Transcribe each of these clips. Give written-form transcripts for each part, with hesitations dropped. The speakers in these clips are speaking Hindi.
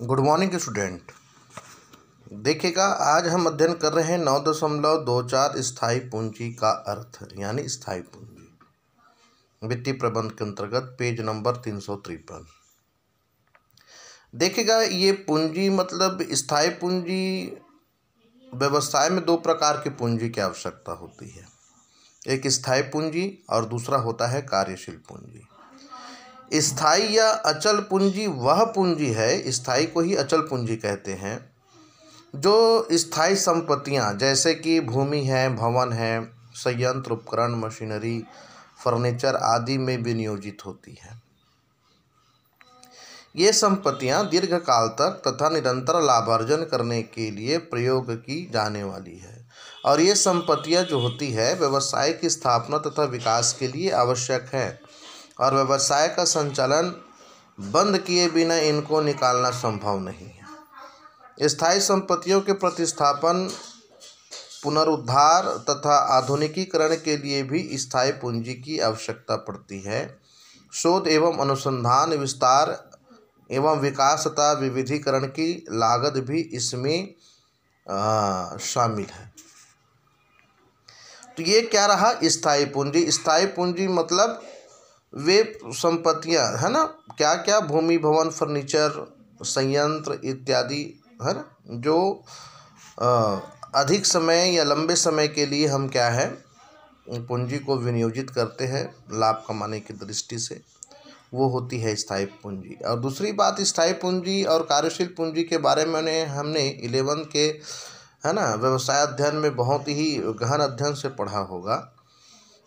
Good morning student. देखिएगा, आज हम अध्ययन कर रहे हैं 9.24 स्थायी पूंजी का अर्थ यानी स्थायी पूंजी वित्तीय प्रबंध के अंतर्गत पेज नंबर 353। देखिएगा, ये पूंजी मतलब स्थायी पूंजी व्यवसाय में दो प्रकार की पूंजी की आवश्यकता होती है। एक स्थायी पूंजी और दूसरा होता है कार्यशील पूंजी। स्थायी या अचल पूंजी वह पूंजी है, स्थायी को ही अचल पूंजी कहते हैं, जो स्थायी संपत्तियां जैसे कि भूमि है, भवन है, संयंत्र, उपकरण, मशीनरी, फर्नीचर आदि में विनियोजित होती है। ये संपत्तियां दीर्घकाल तक तथा निरंतर लाभार्जन करने के लिए प्रयोग की जाने वाली है और ये संपत्तियां जो होती है व्यवसाय की स्थापना तथा विकास के लिए आवश्यक है और व्यवसाय का संचालन बंद किए बिना इनको निकालना संभव नहीं है। स्थायी संपत्तियों के प्रतिस्थापन, पुनरुद्धार तथा आधुनिकीकरण के लिए भी स्थायी पूंजी की आवश्यकता पड़ती है। शोध एवं अनुसंधान, विस्तार एवं विकास तथा विविधीकरण की लागत भी इसमें शामिल है। तो ये क्या रहा स्थायी पूंजी। स्थायी पूंजी मतलब वे संपत्तियां है ना, क्या क्या, भूमि, भवन, फर्नीचर, संयंत्र इत्यादि है ना, जो अधिक समय या लंबे समय के लिए हम क्या है पूंजी को विनियोजित करते हैं लाभ कमाने की दृष्टि से, वो होती है स्थायी पूंजी। और दूसरी बात, स्थायी पूंजी और कार्यशील पूंजी के बारे में हमने 11 के है ना व्यवसाय अध्ययन में बहुत ही गहन अध्ययन से पढ़ा होगा।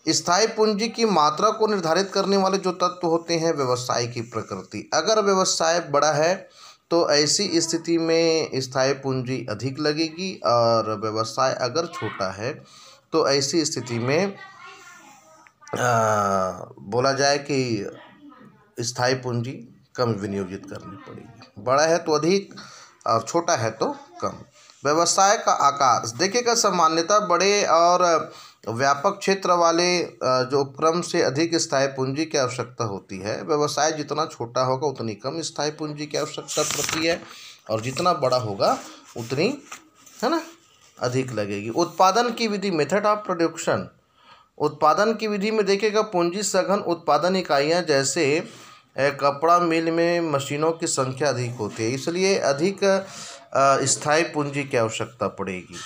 स्थायी पूंजी की मात्रा को निर्धारित करने वाले जो तत्व होते हैं व्यवसाय की प्रकृति। अगर व्यवसाय बड़ा है तो ऐसी स्थिति में स्थायी पूंजी अधिक लगेगी और व्यवसाय अगर छोटा है तो ऐसी स्थिति में बोला जाए कि स्थायी पूंजी कम विनियोजित करनी पड़ेगी। बड़ा है तो अधिक और छोटा है तो कम। व्यवसाय का आकार देखिएगा, सामान्यतः बड़े और व्यापक क्षेत्र वाले जो उपक्रम से अधिक स्थायी पूंजी की आवश्यकता होती है। व्यवसाय जितना छोटा होगा उतनी कम स्थायी पूंजी की आवश्यकता पड़ती है और जितना बड़ा होगा उतनी है ना अधिक लगेगी। उत्पादन की विधि, मेथड ऑफ प्रोडक्शन। उत्पादन की विधि में देखिएगा, पूंजी सघन उत्पादन इकाइयाँ जैसे कपड़ा मिल में मशीनों की संख्या अधिक होती है, इसलिए अधिक स्थायी पूंजी की आवश्यकता पड़ेगी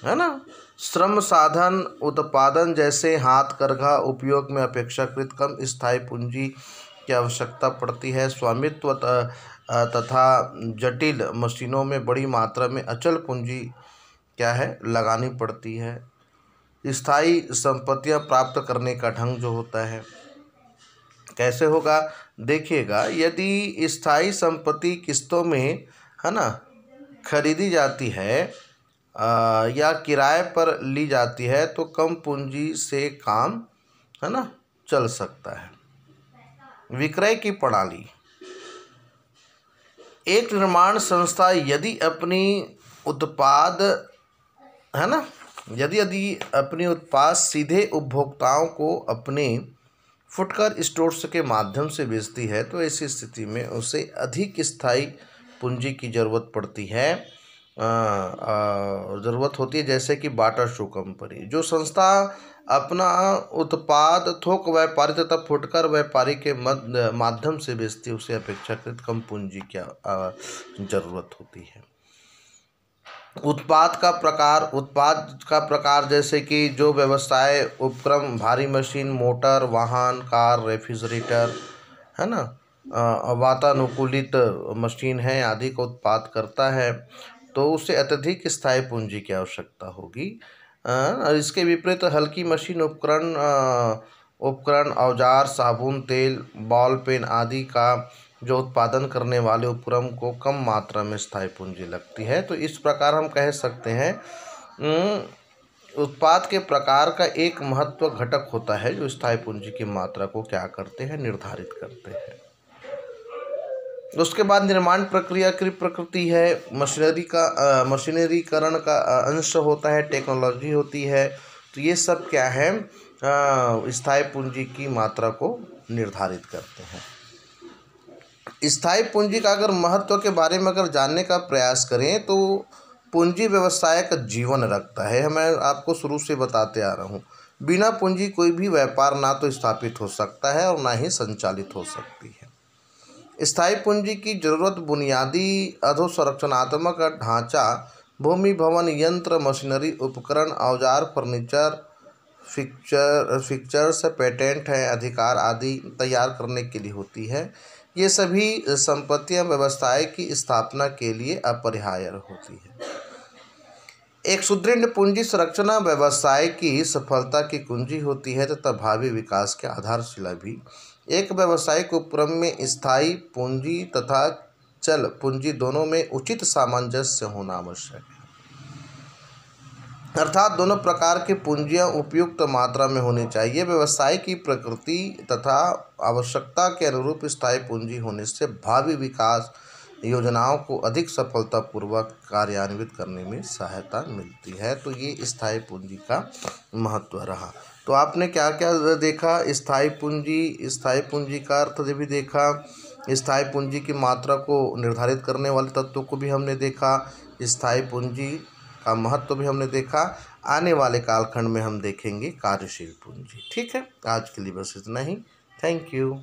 है ना। श्रम साधन उत्पादन जैसे हाथ करघा उपयोग में अपेक्षाकृत कम स्थायी पूंजी की आवश्यकता पड़ती है। स्वामित्व तथा जटिल मशीनों में बड़ी मात्रा में अचल पूंजी क्या है लगानी पड़ती है। स्थायी संपत्तियां प्राप्त करने का ढंग जो होता है कैसे होगा, देखिएगा, यदि स्थायी संपत्ति किस्तों में है ना खरीदी जाती है या किराए पर ली जाती है तो कम पूंजी से काम है ना चल सकता है। विक्रय की प्रणाली। एक निर्माण संस्था यदि अपनी उत्पाद है ना यदि अपनी उत्पाद सीधे उपभोक्ताओं को अपने फुटकर स्टोर्स के माध्यम से बेचती है तो ऐसी स्थिति में उसे अधिक स्थायी पूंजी की ज़रूरत पड़ती है ज़रूरत होती है। जैसे कि बाटा शू कंपनी, जो संस्था अपना उत्पाद थोक व्यापारी तथा फुटकर व्यापारी के माध्यम से बेचती है उसे अपेक्षाकृत कम पूंजी की ज़रूरत होती है। उत्पाद का प्रकार जैसे कि जो व्यवसाय उपक्रम भारी मशीन, मोटर वाहन, कार, रेफ्रिजरेटर है ना, वातानुकूलित मशीन है आदि का उत्पाद करता है तो उसे अत्यधिक स्थायी पूंजी की आवश्यकता होगी। और इसके विपरीत हल्की मशीन, उपकरण, औजार, साबुन, तेल, बॉल पेन आदि का जो उत्पादन करने वाले उपक्रम को कम मात्रा में स्थायी पूंजी लगती है। तो इस प्रकार हम कह सकते हैं उत्पाद के प्रकार का एक महत्व घटक होता है जो स्थायी पूंजी की मात्रा को क्या करते हैं निर्धारित करते हैं। उसके बाद निर्माण प्रक्रिया की प्रकृति है, मशीनरीकरण का अंश होता है, टेक्नोलॉजी होती है। तो ये सब क्या है स्थायी पूंजी की मात्रा को निर्धारित करते हैं। स्थायी पूंजी का अगर महत्व के बारे में अगर जानने का प्रयास करें तो पूंजी व्यवसाय का जीवन रखता है। मैं आपको शुरू से बताते आ रहा हूँ, बिना पूंजी कोई भी व्यापार ना तो स्थापित हो सकता है और ना ही संचालित हो सकती है। स्थायी पूंजी की जरूरत बुनियादी अधोसंरचनात्मक ढांचा, भूमि, भवन, यंत्र, मशीनरी, उपकरण, औजार, फर्नीचर, फिक्चर्स, पेटेंट है, अधिकार आदि तैयार करने के लिए होती है। ये सभी संपत्तियां व्यवसाय की स्थापना के लिए अपरिहार्य होती है। एक सुदृढ़ पूंजी संरचना व्यवसाय की सफलता की कुंजी होती है तथा भावी विकास के आधारशिला भी। एक व्यावसायिक उपक्रम में स्थायी पूंजी तथा चल पूंजी दोनों में उचित सामंजस्य होना आवश्यक है, अर्थात दोनों प्रकार की पूंजियां उपयुक्त मात्रा में होनी चाहिए। व्यवसाय की प्रकृति तथा आवश्यकता के अनुरूप स्थायी पूंजी होने से भावी विकास योजनाओं को अधिक सफलतापूर्वक कार्यान्वित करने में सहायता मिलती है। तो ये स्थायी पूंजी का महत्व रहा। तो आपने क्या क्या देखा, स्थायी पूंजी का अर्थ भी देखा, स्थायी पूंजी की मात्रा को निर्धारित करने वाले तत्वों को भी हमने देखा, स्थायी पूंजी का महत्व भी हमने देखा। आने वाले कालखंड में हम देखेंगे कार्यशील पूंजी। ठीक है, आज के लिए बस इतना ही। Thank you.